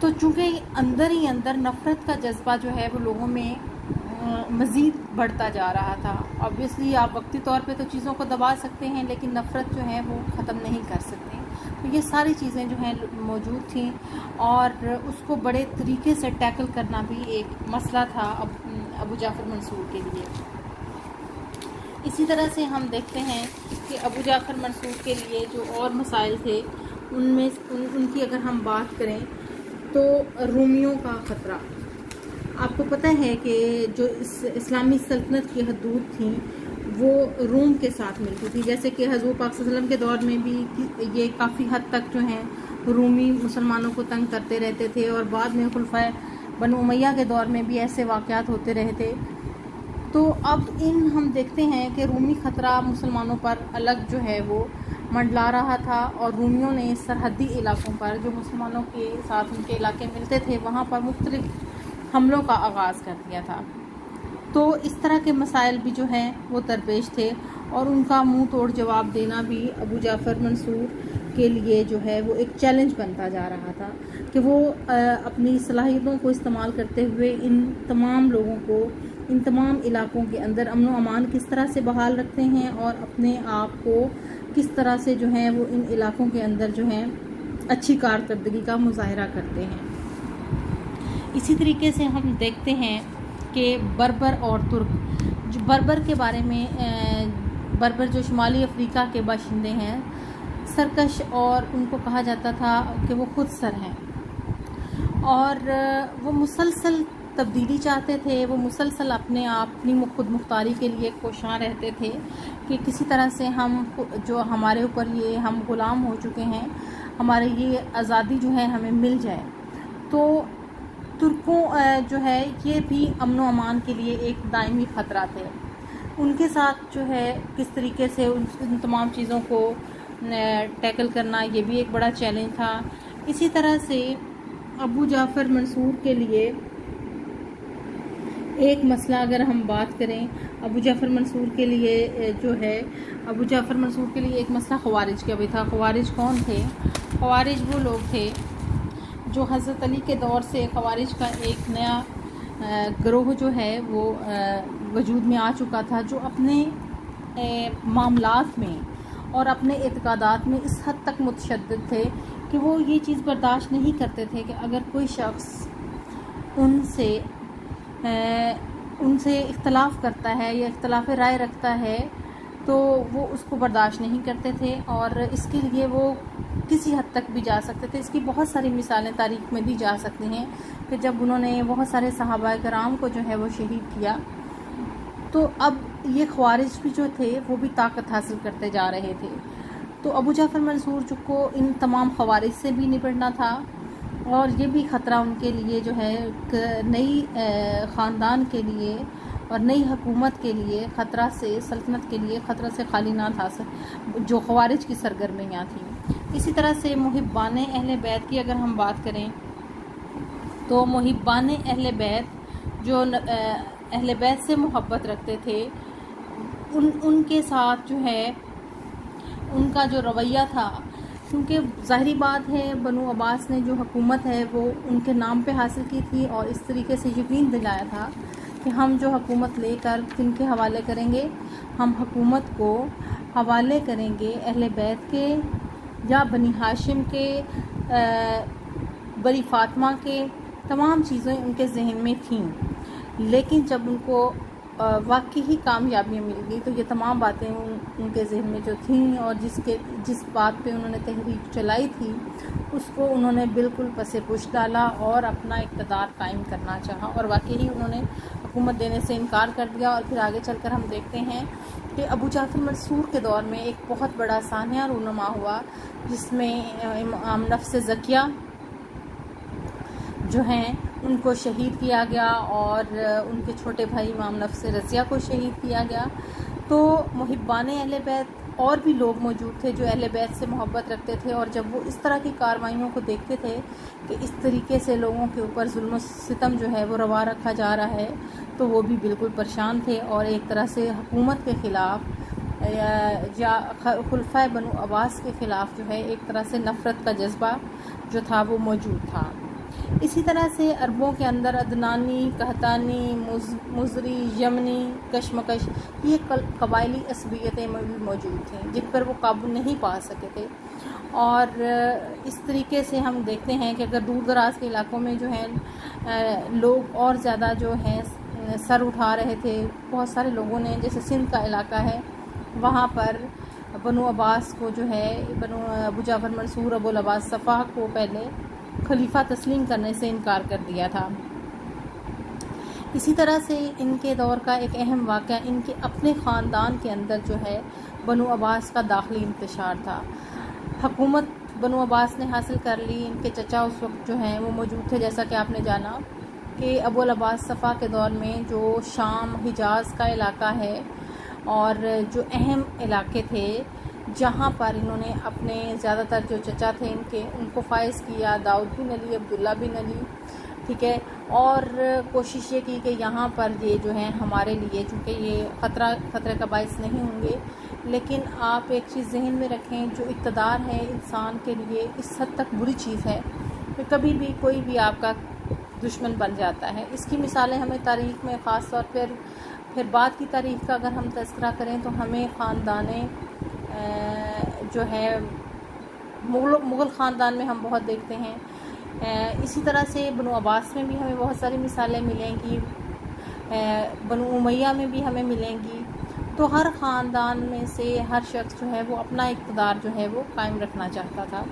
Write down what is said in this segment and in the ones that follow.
تو چونکہ اندر ہی اندر نفرت کا جذبہ جو ہے وہ لوگوں میں مزید بڑھتا جا رہا تھا. آبویسلی آپ وقتی طور پہ تو چیزوں کو دبا سکتے ہیں لیکن نفرت جو ہے وہ ختم نہیں کر سکتے. تو یہ ساری چیزیں جو ہیں موجود تھیں اور اس کو بڑے طریقے سے ٹیکل کرنا بھی ایک مسئلہ تھا ابو جعفر منصور کے لیے. اسی طرح سے ہم دیکھتے ہیں کہ ابو جعفر منصور کے لیے جو اور مسائل تھے ان کی اگر ہم بات کریں تو رومیوں کا خطرہ. آپ کو پتہ ہے کہ جو اسلامی سلطنت کی حدود تھیں وہ روم کے ساتھ ملتی تھی. جیسے کہ حضور پاک صلی اللہ علیہ وسلم کے دور میں بھی یہ کافی حد تک جو ہیں رومی مسلمانوں کو تنگ کرتے رہتے تھے اور بعد میں خلفائے بنو امیہ کے دور میں بھی ایسے واقعات ہوتے رہے تھے. تو اب ہم دیکھتے ہیں کہ رومی خطرہ مسلمانوں پر الگ جو ہے وہ منڈلا رہا تھا اور رومیوں نے سرحدی علاقوں پر جو مسلمانوں کے ساتھ ان کے علاقے ملتے تھے وہاں پر مختلف حملوں کا آغاز کر دیا تھا. تو اس طرح کے مسائل بھی جو ہیں وہ درپیش تھے اور ان کا منہ توڑ جواب دینا بھی ابو جعفر منصور کے لیے جو ہے وہ ایک چیلنج بنتا جا رہا تھا کہ وہ اپنی صلاحیتوں کو استعمال کرتے ہوئے ان تمام لوگوں کو ان تمام علاقوں کے اندر امن و امان کس طرح سے بحال رکھتے ہیں اور اپنے آپ کو کس طرح سے جو ہیں وہ ان علاقوں کے اندر جو ہیں اچھی کارکردگی کا مظاہرہ کرتے ہیں. اسی طریقے سے ہم دیکھتے ہیں کہ بربر اور ترک جو بربر کے بارے میں بربر جو شمالی افریقہ کے باشندے ہیں سرکش اور ان کو کہا جاتا تھا کہ وہ خود سر ہیں اور وہ مسلسل تبدیلی چاہتے تھے. وہ مسلسل اپنے آپ اپنی خود مختاری کے لیے کوشاں رہتے تھے کہ کسی طرح سے ہم جو ہمارے اوپر یہ ہم غلام ہو چکے ہیں ہمارے یہ آزادی جو ہے ہمیں مل جائے. تو ترکوں جو ہے یہ بھی امن و امان کے لیے ایک دائمی خطرہ تھے. ان کے ساتھ جو ہے کس طریقے سے ان تمام چیزوں کو ٹیکل کرنا یہ بھی ایک بڑا چیلنج تھا. اسی طرح سے ابو جعفر منصور کے لیے ایک مسئلہ اگر ہم بات کریں ابو جعفر منصور کے لیے جو ہے ابو جعفر منصور کے لیے ایک مسئلہ خوارج کا بھی تھا. خوارج کون تھے؟ خوارج وہ لوگ تھے جو حضرت علی کے دور سے خوارج کا ایک نیا گروہ جو ہے وہ وجود میں آ چکا تھا جو اپنے معاملات میں اور اپنے اعتقادات میں اس حد تک متشدد تھے کہ وہ یہ چیز برداشت نہیں کرتے تھے کہ اگر کوئی شخص ان سے اختلاف کرتا ہے یا اختلاف رائے رکھتا ہے تو وہ اس کو برداشت نہیں کرتے تھے اور اس کے لیے وہ کسی حد تک بھی جا سکتے تھے. اس کی بہت ساری مثالیں تاریخ میں دی جا سکتی ہیں کہ جب انہوں نے بہت سارے صحابہ کرام کو جو ہے وہ شہید کیا تو اب یہ خوارج بھی جو تھے وہ بھی طاقت حاصل کرتے جا رہے تھے. تو ابو جعفر منصور کو ان تمام خوارج سے بھی نپٹنا تھا اور یہ بھی خطرہ ان کے لیے جو ہے ایک نئی خاندان کے لیے اور نئی حکومت کے لیے خطرہ سے سلطنت کے لیے خطرہ سے خالی نہ تھا جو خوارج کی سرگرمیاں تھیں. اسی طرح سے محبان اہل بیت کی اگر ہم بات کریں تو محبان اہل بیت جو اہل بیت سے محبت رکھتے تھے ان کے ساتھ جو ہے ان کا جو رویہ تھا کیونکہ ظاہری بات ہے بنو عباس نے جو حکومت ہے وہ ان کے نام پہ حاصل کی تھی اور اس طریقے سے یقین دلایا تھا کہ ہم جو حکومت لے کر کن کے حوالے کریں گے ہم حکومت کو حوالے کریں گے اہل بیت کے یا بنی ہاشم کے بنی فاطمہ کے. تمام چیزیں ان کے ذہن میں تھیں لیکن جب ان کو واقعی کامیابیاں مل گئی تو یہ تمام باتیں ان کے ذہن میں جو تھیں اور جس بات پہ انہوں نے تحریک چلائی تھی اس کو انہوں نے بالکل پس پش ڈالا اور اپنا اقتدار قائم کرنا چاہا اور واقعی انہوں نے حکومت دینے سے انکار کر دیا. اور پھر آگے چل کر ہم دیکھتے ہیں کہ ابو جعفر منصور کے دور میں ایک بہت بڑا سانحہ رونما ہوا جس میں امام نفس زکیہ جو ہیں ان کو شہید کیا گیا اور ان کے چھوٹے بھائی امام نفس رضیہ کو شہید کیا گیا. تو محبان اہل بیت اور بھی لوگ موجود تھے جو اہل بیت سے محبت رکھتے تھے اور جب وہ اس طرح کی کارروائیوں کو دیکھتے تھے کہ اس طریقے سے لوگوں کے اوپر ظلم و ستم جو ہے وہ روا رکھا جا رہا ہے تو وہ بھی بالکل پریشان تھے اور ایک طرح سے حکومت کے خلاف یا خلفائے بنو عباس کے خلاف جو ہے ایک طرح سے نفرت کا جذبہ جو تھا وہ موجود تھا. اسی طرح سے عربوں کے اندر عدنانی، قحطانی، مزری، یمنی، کشمکش، یہ قبائلی عصبیتیں بھی موجود تھیں جن پر وہ قابو نہیں پا سکے تھے. اور اس طریقے سے ہم دیکھتے ہیں کہ اگر دور دراز کے علاقوں میں جو ہے لوگ اور زیادہ جو ہیں سر اٹھا رہے تھے، بہت سارے لوگوں نے، جیسے سندھ کا علاقہ ہے وہاں پر بنو عباس کو جو ہے بنو ابو جعفر منصور ابو العباس صفا کو پہلے خلیفہ تسلیم کرنے سے انکار کر دیا تھا. اسی طرح سے ان کے دور کا ایک اہم واقعہ ان کے اپنے خاندان کے اندر جو ہے بنو عباس کا داخلی انتشار تھا. حکومت بنو عباس نے حاصل کر لی. ان کے چچا اس وقت جو ہیں وہ موجود تھے، جیسا کہ آپ نے جانا کہ ابو العباس صفا کے دور میں جو شام حجاز کا علاقہ ہے اور جو اہم علاقے تھے جہاں پر انہوں نے اپنے زیادہ تر جو چچا تھے ان کو فائز کیا، داؤد بن علی، عبداللہ بن علی، ٹھیک ہے، اور کوشش یہ کی کہ یہاں پر یہ جو ہیں ہمارے لیے، چونکہ یہ خطرے کا باعث نہیں ہوں گے، لیکن آپ ایک چیز ذہن میں رکھیں، جو اقتدار ہے انسان کے لیے اس حد تک بری چیز ہے کہ کبھی بھی کوئی بھی آپ کا دشمن بن جاتا ہے. اس کی مثالیں ہمیں تاریخ میں، خاص طور پھر بعد کی تاریخ کا اگر ہم تذکرہ کریں تو ہمیں خاندان جو ہے مغل خاندان میں ہم بہت دیکھتے ہیں. اسی طرح سے بنو عباس میں بھی ہمیں بہت ساری مثالیں ملیں گی، بنو امیہ میں بھی ہمیں ملیں گی. تو ہر خاندان میں سے ہر شخص جو ہے وہ اپنا اقتدار جو ہے وہ قائم رکھنا چاہتا تھا،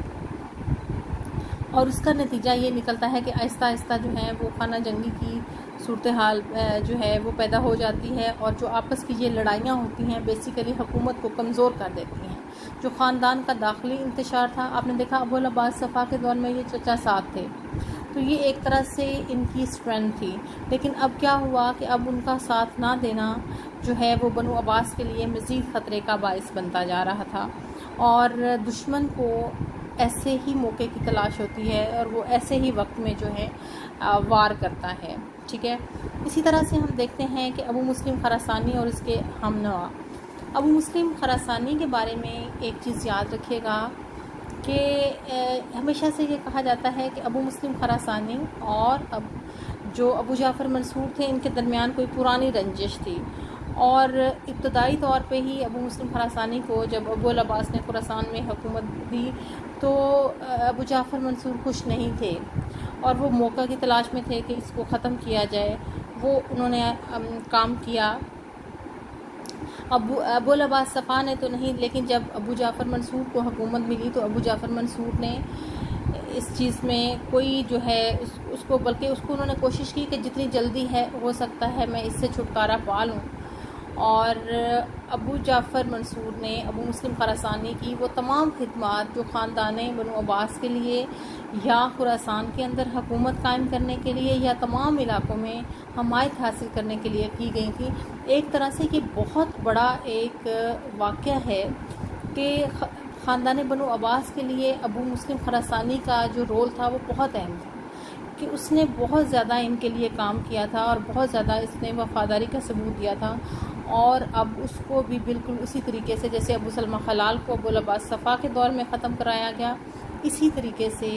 اور اس کا نتیجہ یہ نکلتا ہے کہ آہستہ آہستہ جو ہے وہ خانہ جنگی کی صورتحال جو ہے وہ پیدا ہو جاتی ہے، اور جو آپس کی یہ لڑائیاں ہوتی ہیں بیسیکلی حکومت کو کمزور کر دیتی ہیں. جو خاندان کا داخلی انتشار تھا، آپ نے دیکھا ابو العباس صفا کے دور میں یہ چچا ساتھ تھے، تو یہ ایک طرح سے ان کی اسٹرینتھ تھی. لیکن اب کیا ہوا کہ اب ان کا ساتھ نہ دینا جو ہے وہ بنو عباس کے لیے مزید خطرے کا باعث بنتا جا رہا تھا، اور دشمن کو ایسے ہی موقع کی تلاش ہوتی ہے اور وہ ایسے ہی وقت میں جو ہے وار کرتا ہے. ٹھیک ہے. اسی طرح سے ہم دیکھتے ہیں کہ ابو مسلم خراسانی اور اس کے ہمنوا. ابو مسلم خراسانی کے بارے میں ایک چیز یاد رکھیے گا کہ ہمیشہ سے یہ کہا جاتا ہے کہ ابو مسلم خراسانی اور جو ابو جعفر منصور تھے ان کے درمیان کوئی پرانی رنجش تھی، اور ابتدائی طور پہ ہی ابو مسلم خراسانی کو جب ابو العباس نے خراسان میں حکومت دی تو ابو جعفر منصور خوش نہیں تھے، اور وہ موقع کی تلاش میں تھے کہ اس کو ختم کیا جائے. وہ انہوں نے کام کیا. ابو العباس صفا نے تو نہیں، لیکن جب ابو جعفر منصور کو حکومت ملی تو ابو جعفر منصور نے اس چیز میں کوئی جو ہے اس کو انہوں نے کوشش کی کہ جتنی جلدی ہے ہو سکتا ہے میں اس سے چھٹکارا پا لوں. اور ابو جعفر منصور نے ابو مسلم خراسانی کی وہ تمام خدمات جو خاندان بنو عباس کے لیے یا خراسان کے اندر حکومت قائم کرنے کے لیے یا تمام علاقوں میں حمایت حاصل کرنے کے لیے کی گئی تھی. ایک طرح سے یہ بہت بڑا ایک واقعہ ہے کہ خاندان بنو عباس کے لیے ابو مسلم خراسانی کا جو رول تھا وہ بہت اہم تھا، کہ اس نے بہت زیادہ ان کے لیے کام کیا تھا اور بہت زیادہ اس نے وفاداری کا ثبوت دیا تھا. اور اب اس کو بھی بالکل اسی طریقے سے جیسے ابو سلمہ خلال کو ابو العباس صفا کے دور میں ختم کرایا گیا، اسی طریقے سے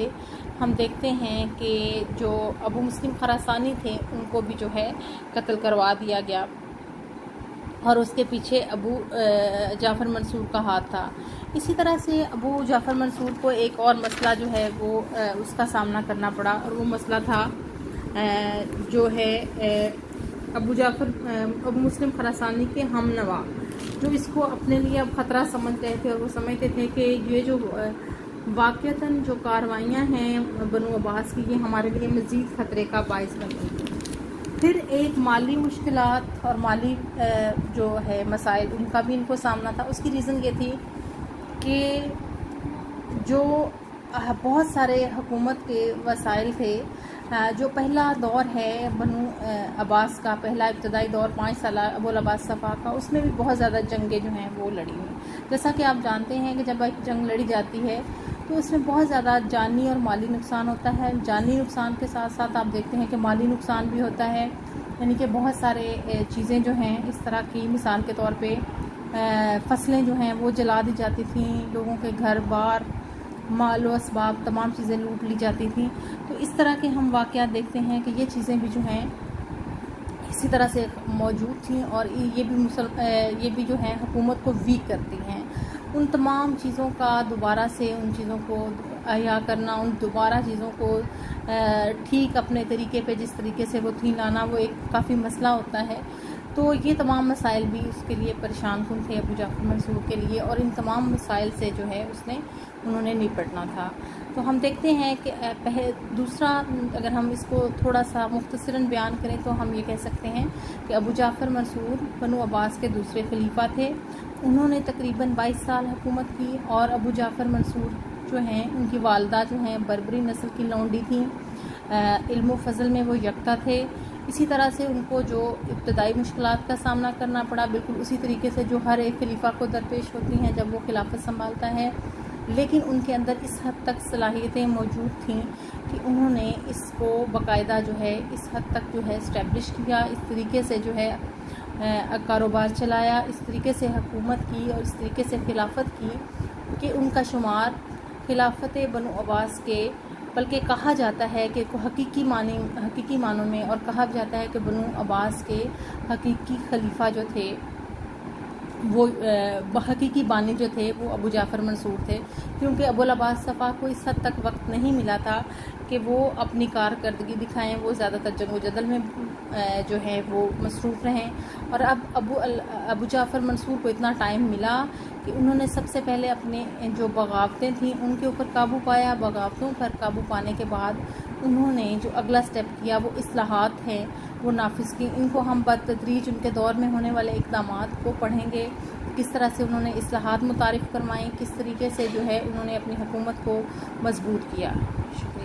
ہم دیکھتے ہیں کہ جو ابو مسلم خراسانی تھے ان کو بھی جو ہے قتل کروا دیا گیا، اور اس کے پیچھے ابو جعفر منصور کا ہاتھ تھا. اسی طرح سے ابو جعفر منصور کو ایک اور مسئلہ جو ہے وہ اس کا سامنا کرنا پڑا، اور وہ مسئلہ تھا جو ہے ابو مسلم خراسانی کے ہم نوا، جو اس کو اپنے لیے اب خطرہ سمجھ رہے تھے، اور وہ سمجھتے تھے کہ یہ جو واقعتاً جو کاروائیاں ہیں بنو عباس کی یہ ہمارے لیے مزید خطرے کا باعث بن گئی. پھر ایک مالی مشکلات اور مالی جو ہے مسائل ان کا بھی ان کو سامنا تھا. اس کی ریزن یہ تھی کہ جو بہت سارے حکومت کے وسائل تھے. جو پہلا دور ہے بنو عباس کا، پہلا ابتدائی دور 5 سالہ ابو العباس صفا کا، اس میں بھی بہت زیادہ جنگیں جو ہیں وہ لڑی ہوئی. جیسا کہ آپ جانتے ہیں کہ جب ایک جنگ لڑی جاتی ہے تو اس میں بہت زیادہ جانی اور مالی نقصان ہوتا ہے. جانی نقصان کے ساتھ ساتھ آپ دیکھتے ہیں کہ مالی نقصان بھی ہوتا ہے، یعنی کہ بہت سارے چیزیں جو ہیں اس طرح کی، مثال کے طور پہ فصلیں جو ہیں وہ جلا دی جاتی تھیں، لوگوں کے گھر بار مال و اسباب تمام چیزیں لوٹ لی جاتی تھیں. تو اس طرح کے ہم واقعات دیکھتے ہیں کہ یہ چیزیں بھی جو ہیں اسی طرح سے موجود تھیں، اور یہ بھی جو ہے حکومت کو ویک کرتی ہیں. ان تمام چیزوں کا دوبارہ سے ان چیزوں کو احیا کرنا، ان دوبارہ چیزوں کو ٹھیک اپنے طریقے پہ جس طریقے سے وہ تھیں لانا، وہ ایک کافی مسئلہ ہوتا ہے. تو یہ تمام مسائل بھی اس کے لیے پریشان کن تھے ابو جعفر منصور کے لیے، اور ان تمام مسائل سے جو ہے انہوں نے نپٹنا تھا. تو ہم دیکھتے ہیں کہ دوسرا اگر ہم اس کو تھوڑا سا مختصراً بیان کریں تو ہم یہ کہہ سکتے ہیں کہ ابو جعفر منصور بنو عباس کے دوسرے خلیفہ تھے. انہوں نے تقریباً 22 سال حکومت کی، اور ابو جعفر منصور جو ہیں ان کی والدہ جو ہیں بربری نسل کی لونڈی تھیں. علم و فضل میں وہ یکتا تھے. اسی طرح سے ان کو جو ابتدائی مشکلات کا سامنا کرنا پڑا بالکل اسی طریقے سے جو ہر ایک خلیفہ کو درپیش ہوتی ہیں جب وہ خلافت سنبھالتا ہے، لیکن ان کے اندر اس حد تک صلاحیتیں موجود تھیں کہ انہوں نے اس کو باقاعدہ جو ہے اس حد تک جو ہے اسٹیبلش کیا، اس طریقے سے جو ہے کاروبار چلایا، اس طریقے سے حکومت کی اور اس طریقے سے خلافت کی کہ ان کا شمار خلافت بنو عباس کے، بلکہ کہا جاتا ہے کہ حقیقی معنوں میں، اور کہا جاتا ہے کہ بنو عباس کے حقیقی خلیفہ جو تھے، وہ حقیقی بانی جو تھے وہ ابو جعفر منصور تھے، کیونکہ ابو العباس صفا کو اس حد تک وقت نہیں ملا تھا کہ وہ اپنی کارکردگی دکھائیں. وہ زیادہ تر جنگ و جدل میں جو ہے وہ مصروف رہیں، اور اب ابو جعفر منصور کو اتنا ٹائم ملا کہ انہوں نے سب سے پہلے اپنے جو بغاوتیں تھیں ان کے اوپر قابو پایا. بغاوتوں پر قابو پانے کے بعد انہوں نے جو اگلا سٹیپ کیا وہ اصلاحات ہیں وہ نافذ کی. ان کو ہم بتدریج ان کے دور میں ہونے والے اقدامات کو پڑھیں گے، کس طرح سے انہوں نے اصلاحات متعارف کروائیں، کس طریقے سے جو ہے انہوں نے اپنی حکومت کو مضبوط کیا. شکریہ.